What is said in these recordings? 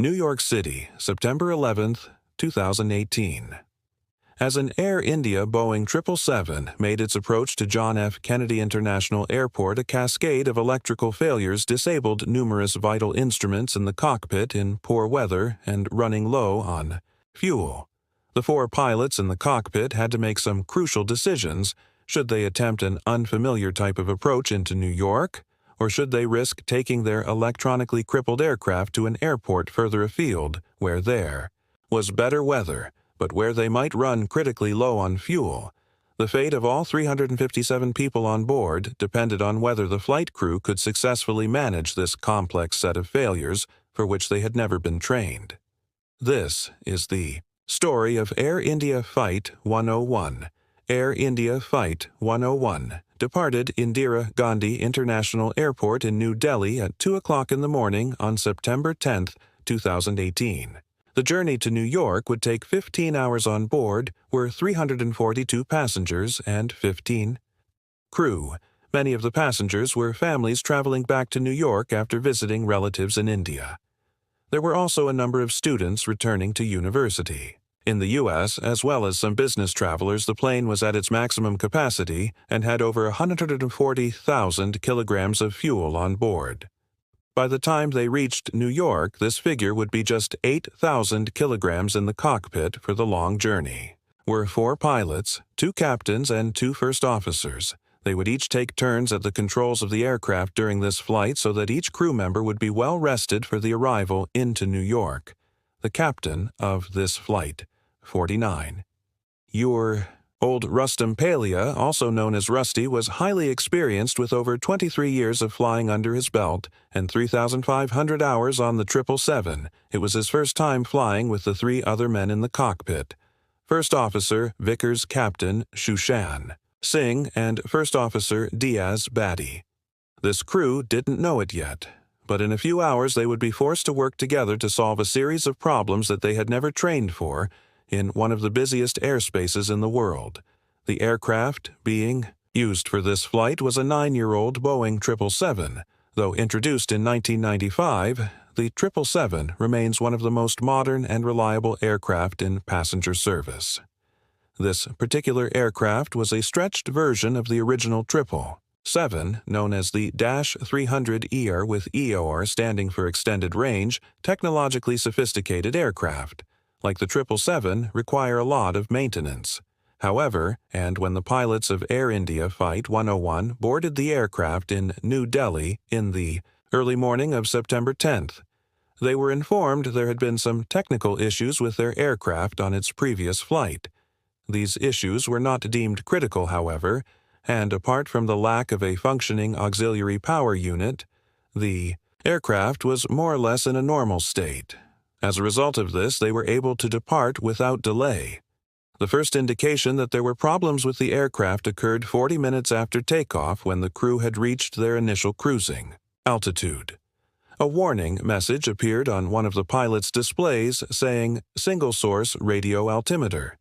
New York City, September 11, 2018. As an Air India Boeing 777 made its approach to John F. Kennedy International Airport, a cascade of electrical failures disabled numerous vital instruments in the cockpit in poor weather and running low on fuel. The four pilots in the cockpit had to make some crucial decisions. Should they attempt an unfamiliar type of approach into New York, or should they risk taking their electronically crippled aircraft to an airport further afield, where there was better weather, but where they might run critically low on fuel? The fate of all 357 people on board depended on whether the flight crew could successfully manage this complex set of failures for which they had never been trained. This is the story of Air India Flight 101. Air India Flight 101 departed Indira Gandhi International Airport in New Delhi at 2 o'clock in the morning on September 10, 2018. The journey to New York would take 15 hours. On board were 342 passengers and 15 crew. Many of the passengers were families traveling back to New York after visiting relatives in India. There were also a number of students returning to university. In the U.S., as well as some business travelers, the plane was at its maximum capacity and had over 140,000 kilograms of fuel on board. By the time they reached New York, this figure would be just 8,000 kilograms in the cockpit for the long journey. Were 4 pilots, 2 captains, and 2 first officers. They would each take turns at the controls of the aircraft during this flight so that each crew member would be well rested for the arrival into New York. The captain of this flight, 49. Old Rustam Palia, also known as Rusty, was highly experienced with over 23 years of flying under his belt and 3,500 hours on the 777. It was his first time flying with the 3 other men in the cockpit. First Officer Vickers Captain Shushan Singh and First Officer Diaz Badi. This crew didn't know it yet, but in a few hours they would be forced to work together to solve a series of problems that they had never trained for in one of the busiest airspaces in the world. The aircraft being used for this flight was a 9-year-old Boeing 777. Though introduced in 1995, the 777 remains one of the most modern and reliable aircraft in passenger service. This particular aircraft was a stretched version of the original 777, known as the -300ER with EOR standing for Extended Range, technologically sophisticated aircraft. Like the 777, require a lot of maintenance. However, and when the pilots of Air India Flight 101 boarded the aircraft in New Delhi in the early morning of September 10th, they were informed there had been some technical issues with their aircraft on its previous flight. These issues were not deemed critical, however, and apart from the lack of a functioning auxiliary power unit, the aircraft was more or less in a normal state. As a result of this, they were able to depart without delay. The first indication that there were problems with the aircraft occurred 40 minutes after takeoff when the crew had reached their initial cruising altitude. A warning message appeared on one of the pilot's displays saying single-source radio altimeter.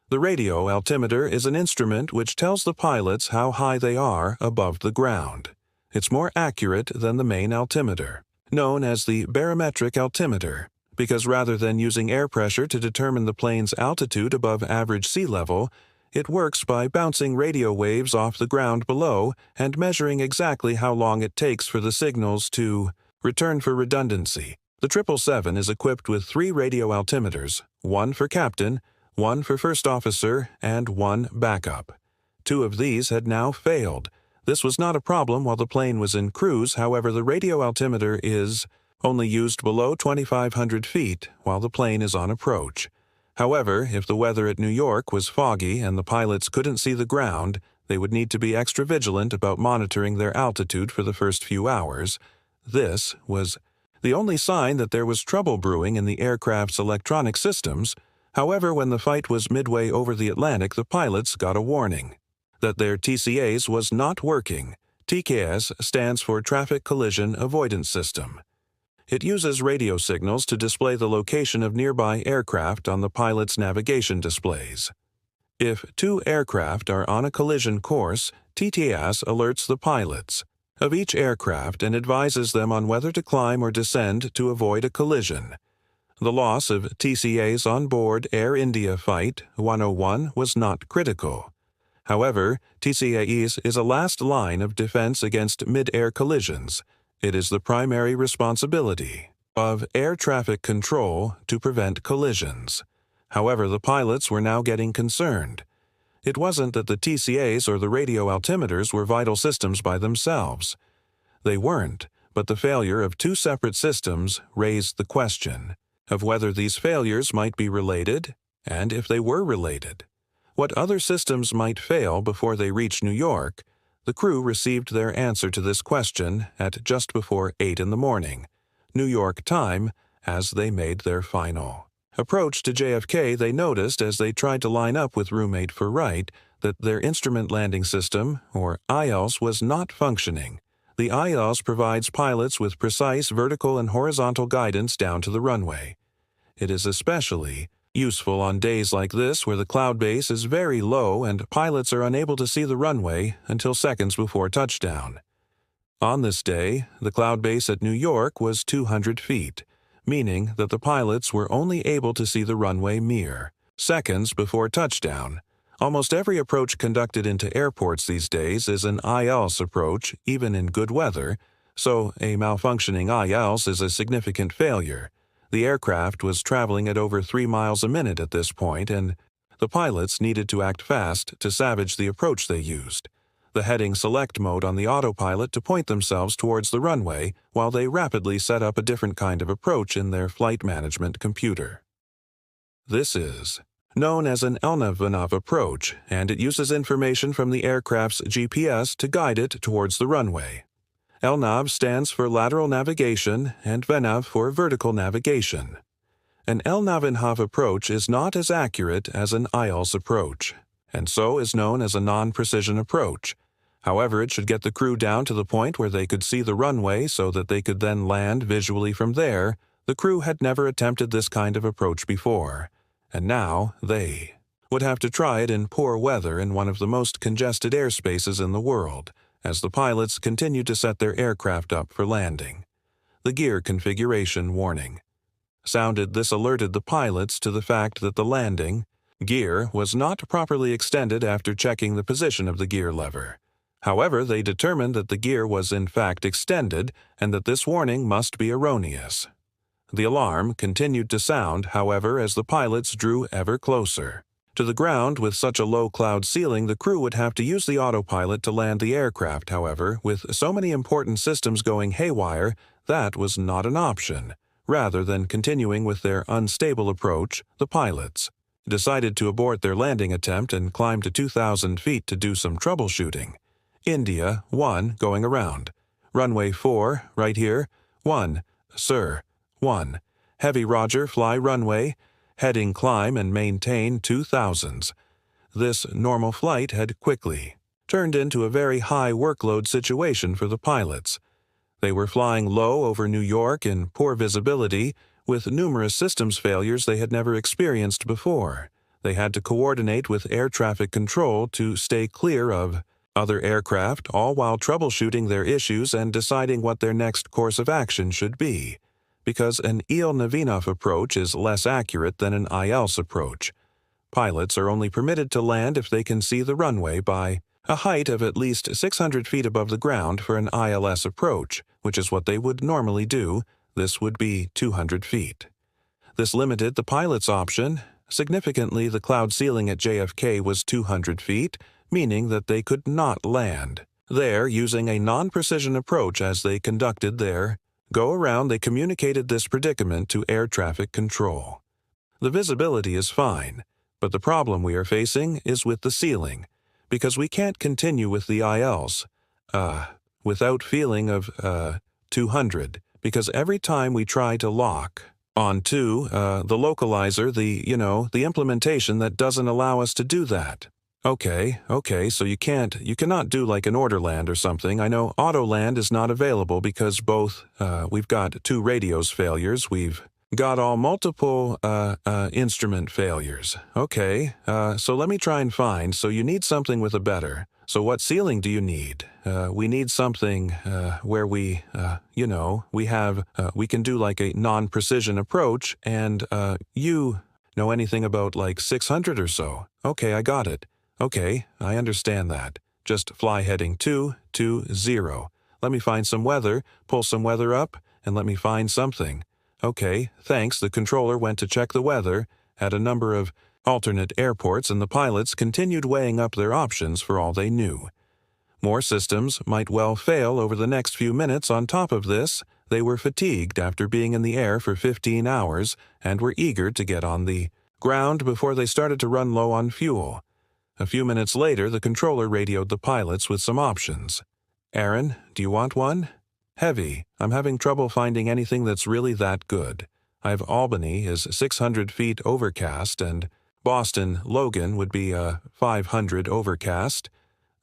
The radio altimeter is an instrument which tells the pilots how high they are above the ground. It's more accurate than the main altimeter, known as the barometric altimeter, because rather than using air pressure to determine the plane's altitude above average sea level, it works by bouncing radio waves off the ground below and measuring exactly how long it takes for the signals to return. For redundancy, the 777 is equipped with 3 radio altimeters, 1 for captain, 1 for first officer, and 1 backup. 2 of these had now failed. This was not a problem while the plane was in cruise. However, the radio altimeter is only used below 2,500 feet while the plane is on approach. However, if the weather at New York was foggy and the pilots couldn't see the ground, they would need to be extra vigilant about monitoring their altitude for the first few hours. This was the only sign that there was trouble brewing in the aircraft's electronic systems. However, when the flight was midway over the Atlantic, the pilots got a warning that their TCAS was not working. TCAS stands for Traffic Collision Avoidance System. It uses radio signals to display the location of nearby aircraft on the pilot's navigation displays. If 2 aircraft are on a collision course, TCAS alerts the pilots of each aircraft and advises them on whether to climb or descend to avoid a collision. The loss of TCAS on board Air India Flight 101 was not critical. However, TCAS is a last line of defense against mid-air collisions. It is the primary responsibility of air traffic control to prevent collisions. However, the pilots were now getting concerned. It wasn't that the TCAs or the radio altimeters were vital systems by themselves. They weren't, but the failure of two separate systems raised the question of whether these failures might be related, and if they were related, what other systems might fail before they reached New York. The crew received their answer to this question at just before 8 in the morning, New York time, as they made their final approach to JFK. They noticed as they tried to line up with roommate for right that their instrument landing system, or ILS, was not functioning. The ILS provides pilots with precise vertical and horizontal guidance down to the runway. It is especially useful on days like this where the cloud base is very low and pilots are unable to see the runway until seconds before touchdown. On this day, the cloud base at New York was 200 feet, meaning that the pilots were only able to see the runway mere seconds before touchdown. Almost every approach conducted into airports these days is an ILS approach, even in good weather, so a malfunctioning ILS is a significant failure. The aircraft was traveling at over 3 miles a minute at this point, and the pilots needed to act fast to salvage the approach they used. The heading select mode on the autopilot to point themselves towards the runway while they rapidly set up a different kind of approach in their flight management computer. This is known as an LNAV approach, and it uses information from the aircraft's GPS to guide it towards the runway. LNAV stands for lateral navigation and VNAV for vertical navigation. An LNAV approach is not as accurate as an ILS approach, and so is known as a non-precision approach. However, it should get the crew down to the point where they could see the runway so that they could then land visually from there. The crew had never attempted this kind of approach before, and now they would have to try it in poor weather in one of the most congested airspaces in the world, as the pilots continued to set their aircraft up for landing. The gear configuration warning sounded. This alerted the pilots to the fact that the landing gear was not properly extended after checking the position of the gear lever. However, they determined that the gear was in fact extended and that this warning must be erroneous. The alarm continued to sound, however, as the pilots drew ever closer to the ground. With such a low cloud ceiling, the crew would have to use the autopilot to land the aircraft. However, with so many important systems going haywire, that was not an option. Rather than continuing with their unstable approach, the pilots decided to abort their landing attempt and climb to 2,000 feet to do some troubleshooting. India 1 going around. Runway 4, right here. 1, sir. 1. Heavy Roger, fly runway. Heading climb and maintain 2000s. This normal flight had quickly turned into a very high workload situation for the pilots. They were flying low over New York in poor visibility, with numerous systems failures they had never experienced before. They had to coordinate with air traffic control to stay clear of other aircraft, all while troubleshooting their issues and deciding what their next course of action should be. Because an ILS approach is less accurate than an ILS approach. Pilots are only permitted to land if they can see the runway by a height of at least 600 feet above the ground for an ILS approach, which is what they would normally do. This would be 200 feet. This limited the pilot's option. Significantly, the cloud ceiling at JFK was 200 feet, meaning that they could not land there using a non-precision approach. As they conducted their go-around, they communicated this predicament to air traffic control. The visibility is fine, but the problem we are facing is with the ceiling, because we can't continue with the ILS without feeling of 200, because every time we try to lock onto the localizer, the implementation that doesn't allow us to do that. Okay, so you cannot do like an order land or something. I know auto land is not available because both, we've got 2 radios failures, we've got all multiple instrument failures. Okay, so let me try and find, so you need something with a better So what ceiling do you need? We need something where we can do like a non-precision approach, and you know anything about like 600 or so? Okay, I got it. Okay, I understand that. Just fly heading 220. Let me find some weather, pull some weather up, and let me find something. Okay, thanks. The controller went to check the weather at a number of alternate airports, and the pilots continued weighing up their options for all they knew. More systems might well fail over the next few minutes. On top of this, they were fatigued after being in the air for 15 hours and were eager to get on the ground before they started to run low on fuel. A few minutes later, the controller radioed the pilots with some options. "Aaron, do you want one?" "Heavy. I'm having trouble finding anything that's really that good. I have Albany is 600 feet overcast, and Boston Logan would be 500 overcast.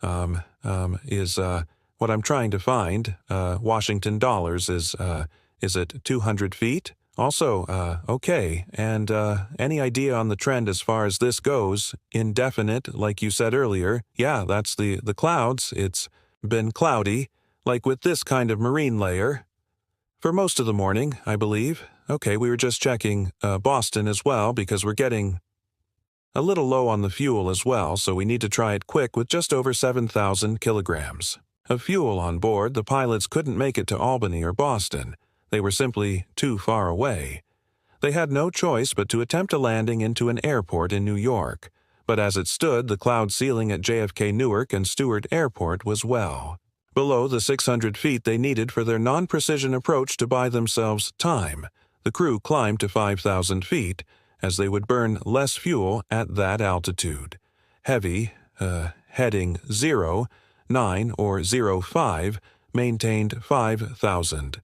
What I'm trying to find. Washington dollars is it 200 feet? Also, okay. And any idea on the trend as far as this goes? Indefinite, like you said earlier. Yeah, that's the clouds. It's been cloudy, like with this kind of marine layer. For most of the morning, I believe. Okay, we were just checking Boston as well because we're getting a little low on the fuel as well, so we need to try it quick with just over 7,000 kilograms of fuel on board. The pilots couldn't make it to Albany or Boston. They were simply too far away. They had no choice but to attempt a landing into an airport in New York, but as it stood, the cloud ceiling at JFK Newark and Stewart Airport was well below the 600 feet they needed for their non-precision approach to buy themselves time. The crew climbed to 5,000 feet, as they would burn less fuel at that altitude. Heavy, heading 09 or 05, maintained 5,000.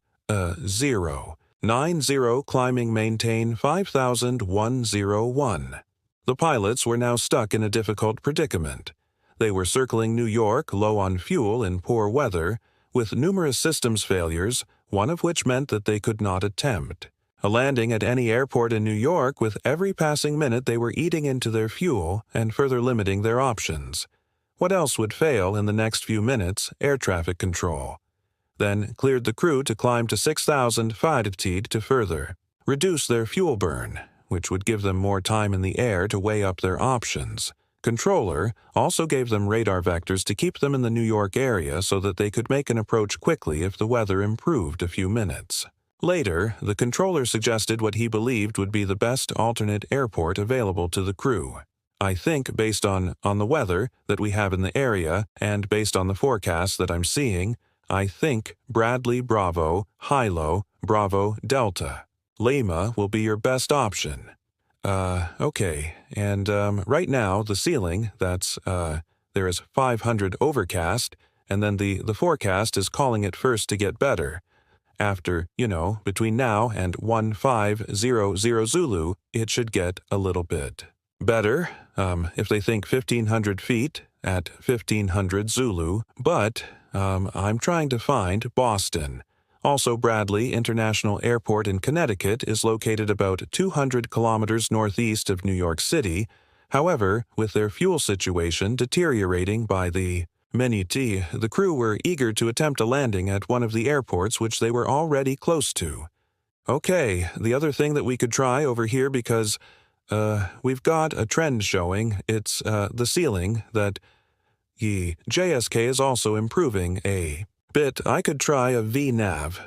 090 climbing maintain 5,101. The pilots were now stuck in a difficult predicament. They were circling New York low on fuel in poor weather, with numerous systems failures, one of which meant that they could not attempt a landing at any airport in New York. With every passing minute they were eating into their fuel and further limiting their options. What else would fail in the next few minutes? Air traffic control. Then cleared the crew to climb to 6,000 feet to further reduce their fuel burn, which would give them more time in the air to weigh up their options. Controller also gave them radar vectors to keep them in the New York area so that they could make an approach quickly if the weather improved a few minutes. Later, the controller suggested what he believed would be the best alternate airport available to the crew. "I think, based on the weather that we have in the area, and based on the forecast that I'm seeing, I think Bradley Bravo, Hilo, Bravo Delta. Lima will be your best option." Okay, and right now the ceiling, there is 500 overcast, and then the forecast is calling it first to get better. After, between now and 1500 Zulu, it should get a little bit better, if they think 1,500 feet at 1,500 Zulu, but I'm trying to find Boston. Also, Bradley International Airport in Connecticut is located about 200 kilometers northeast of New York City. However, with their fuel situation deteriorating by the minute, the crew were eager to attempt a landing at one of the airports which they were already close to. Okay, the other thing that we could try over here, because we've got a trend showing, it's the ceiling that JSK is also improving a bit. I could try a VNAV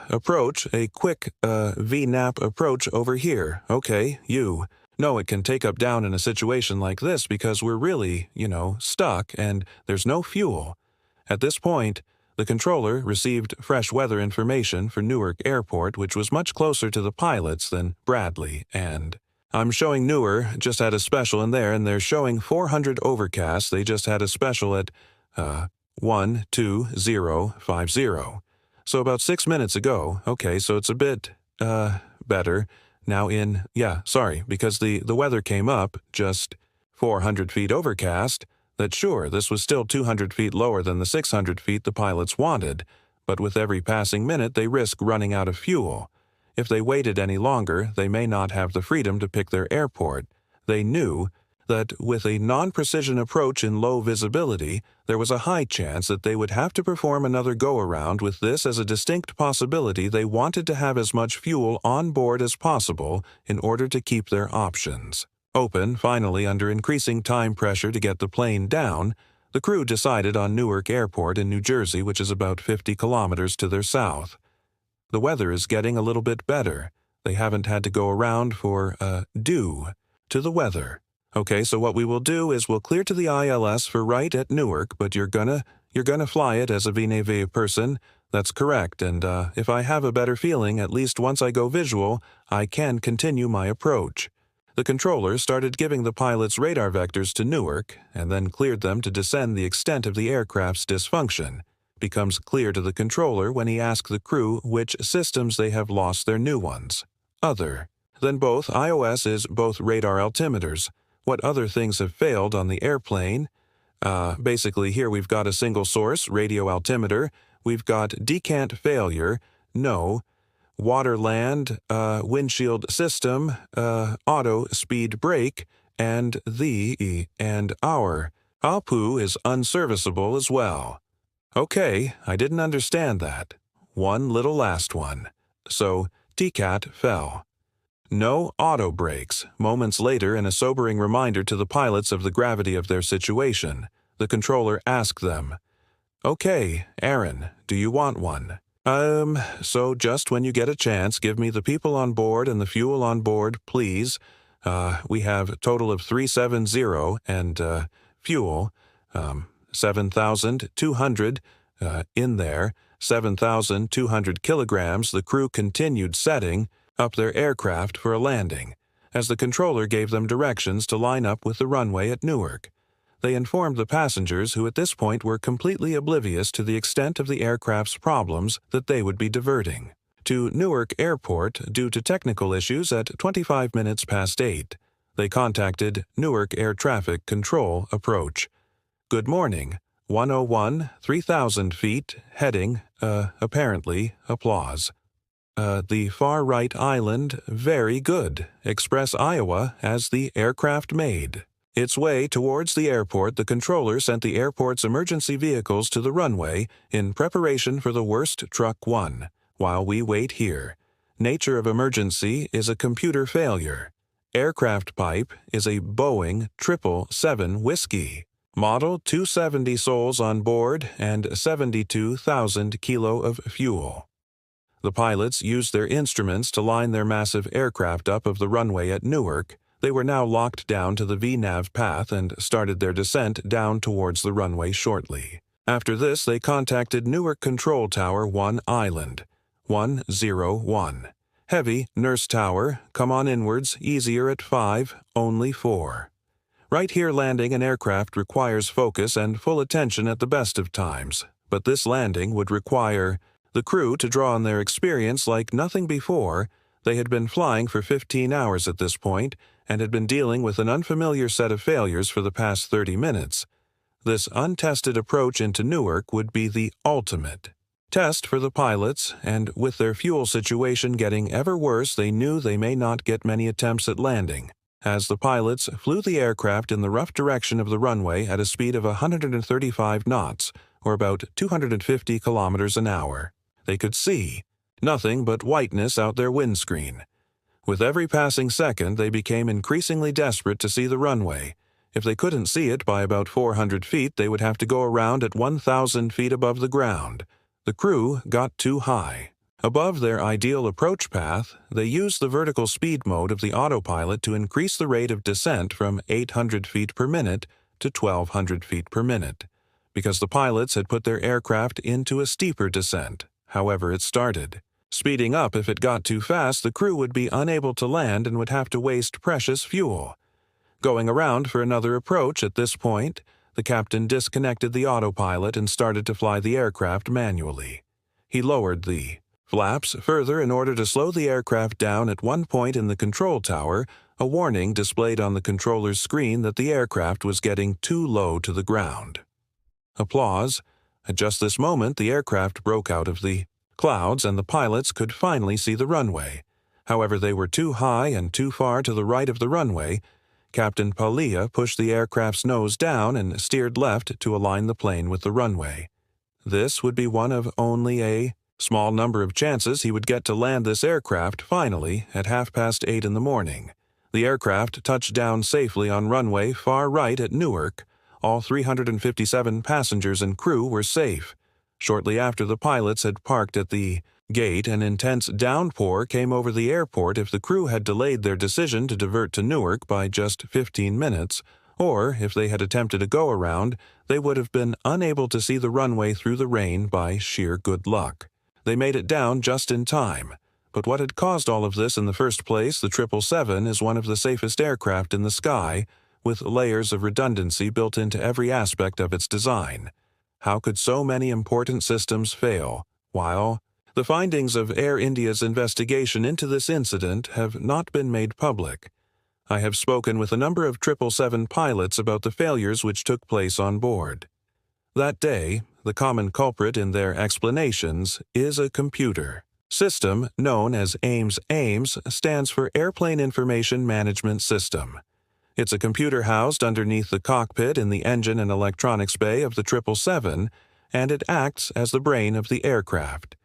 approach, a quick VNAP approach over here. Okay, you know it can take up down in a situation like this because we're really, stuck and there's no fuel. At this point, the controller received fresh weather information for Newark Airport, which was much closer to the pilots than Bradley, and I'm showing Newark just had a special in there, and they're showing 400 overcast. They just had a special at 12050. So about 6 minutes ago. Okay, so it's a bit better. Now because the weather came up just 400 feet overcast, that sure, this was still 200 feet lower than the 600 feet the pilots wanted, but with every passing minute they risk running out of fuel. If they waited any longer, they may not have the freedom to pick their airport. They knew that with a non-precision approach in low visibility, there was a high chance that they would have to perform another go-around with this as a distinct possibility. They wanted to have as much fuel on board as possible in order to keep their options open. Finally, under increasing time pressure to get the plane down, the crew decided on Newark Airport in New Jersey, which is about 50 kilometers to their south. The weather is getting a little bit better. They haven't had to go around for due to the weather. Okay, so what we will do is we'll clear to the ILS for right at Newark, but you're gonna fly it as a VNAV person. That's correct, and if I have a better feeling, at least once I go visual, I can continue my approach. The controller started giving the pilots radar vectors to Newark, and then cleared them to descend the extent of the aircraft's dysfunction. Becomes clear to the controller when he asks the crew which systems they have lost their new ones. Other. Then both iOS is both radar altimeters. What other things have failed on the airplane? Basically here we've got a single source, radio altimeter. We've got decant failure, no. Water-land, windshield system, auto speed brake, and our. APU is unserviceable as well. Okay, I didn't understand that. One little last one. So, TCAT fell. No auto brakes. Moments later, in a sobering reminder to the pilots of the gravity of their situation, the controller asked them, "Okay, Aaron, do you want one?" So just when you get a chance, give me the people on board and the fuel on board, please. We have a total of 370 and, fuel, 7,200, in there, 7,200 kilograms. The crew continued setting up their aircraft for a landing, as the controller gave them directions to line up with the runway at Newark. They informed the passengers, who at this point were completely oblivious to the extent of the aircraft's problems, that they would be diverting to Newark Airport due to technical issues at 25 minutes past 8. They contacted Newark Air Traffic Control Approach. "Good morning. 101, 3,000 feet, heading, apparently, applause. The far right island, very good. Express Iowa as the aircraft made." Its way towards the airport, the controller sent the airport's emergency vehicles to the runway in preparation for the worst truck 1, while we wait here. Nature of emergency is a computer failure. Aircraft pipe is a Boeing 777 Whiskey. Model 270 souls on board and 72,000 kilo of fuel. The pilots used their instruments to line their massive aircraft up of the runway at Newark. They were now locked down to the VNAV path and started their descent down towards the runway shortly. After this, they contacted Newark Control Tower 1 Island, 101. Heavy, Nurse Tower, come on inwards, easier at 5, only 4. Right here landing an aircraft requires focus and full attention at the best of times, but this landing would require the crew to draw on their experience like nothing before. They had been flying for 15 hours at this point, and had been dealing with an unfamiliar set of failures for the past 30 minutes. This untested approach into Newark would be the ultimate test for the pilots, and with their fuel situation getting ever worse, they knew they may not get many attempts at landing, as the pilots flew the aircraft in the rough direction of the runway at a speed of 135 knots, or about 250 kilometers an hour. They could see nothing but whiteness out their windscreen. With every passing second, they became increasingly desperate to see the runway. If they couldn't see it by about 400 feet, they would have to go around at 1,000 feet above the ground. The crew got too high. Above their ideal approach path, they used the vertical speed mode of the autopilot to increase the rate of descent from 800 feet per minute to 1,200 feet per minute, because the pilots had put their aircraft into a steeper descent, however it started. Speeding up if it got too fast, the crew would be unable to land and would have to waste precious fuel. Going around for another approach at this point, the captain disconnected the autopilot and started to fly the aircraft manually. He lowered the flaps further in order to slow the aircraft down. At one point in the control tower, a warning displayed on the controller's screen that the aircraft was getting too low to the ground. Applause. At just this moment, the aircraft broke out of the clouds and the pilots could finally see the runway. However, they were too high and too far to the right of the runway. Captain Palia pushed the aircraft's nose down and steered left to align the plane with the runway. This would be one of only a small number of chances he would get to land this aircraft finally at 8:30 in the morning. The aircraft touched down safely on runway far right at Newark. All 357 passengers and crew were safe. Shortly after the pilots had parked at the gate, an intense downpour came over the airport. If the crew had delayed their decision to divert to Newark by just 15 minutes, or if they had attempted a go-around, they would have been unable to see the runway through the rain by sheer good luck. They made it down just in time. But what had caused all of this in the first place? The 777 is one of the safest aircraft in the sky, with layers of redundancy built into every aspect of its design. How could so many important systems fail? While the findings of Air India's investigation into this incident have not been made public, I have spoken with a number of 777 pilots about the failures which took place on board. That day, the common culprit in their explanations is a computer system known as AIMS. AIMS stands for Airplane Information Management System. It's a computer housed underneath the cockpit in the engine and electronics bay of the 777, and it acts as the brain of the aircraft.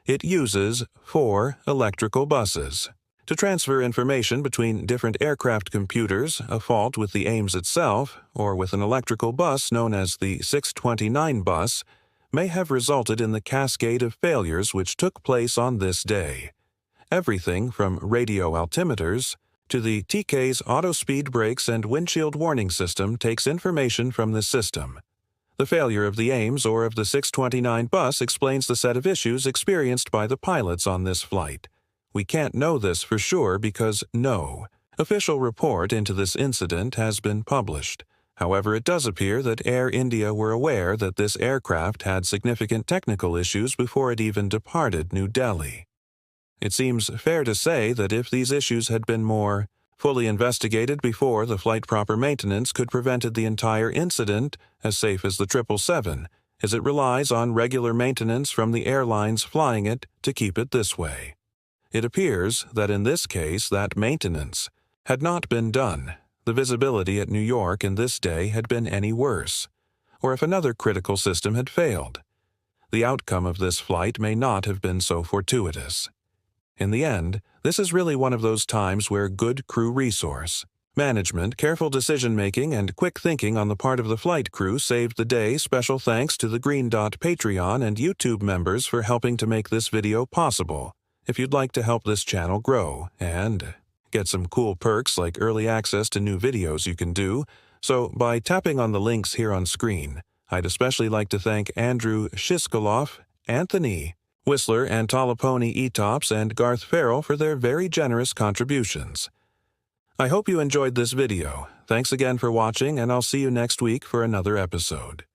It uses 4 electrical buses to transfer information between different aircraft computers. A fault with the AIMS itself, or with an electrical bus known as the 629 bus, may have resulted in the cascade of failures which took place on this day. Everything from radio altimeters to the TCAS auto-speed brakes and windshield warning system takes information from this system. The failure of the AIMS or of the 629 bus explains the set of issues experienced by the pilots on this flight. We can't know this for sure because no official report into this incident has been published. However, it does appear that Air India were aware that this aircraft had significant technical issues before it even departed New Delhi. It seems fair to say that if these issues had been more fully investigated before the flight, proper maintenance could prevented the entire incident as safe as the 777, as it relies on regular maintenance from the airlines flying it to keep it this way. It appears that in this case that maintenance had not been done. The visibility at New York in this day had been any worse, or if another critical system had failed. The outcome of this flight may not have been so fortuitous. In the end, this is really one of those times where good crew resource management, careful decision-making, and quick thinking on the part of the flight crew saved the day. Special thanks to the Green Dot Patreon and YouTube members for helping to make this video possible. If you'd like to help this channel grow and get some cool perks like early access to new videos, you can do so by tapping on the links here on screen. I'd especially like to thank Andrew Shiskaloff, Anthony Whistler, Antalaponi Etops, and Garth Farrell for their very generous contributions. I hope you enjoyed this video. Thanks again for watching, and I'll see you next week for another episode.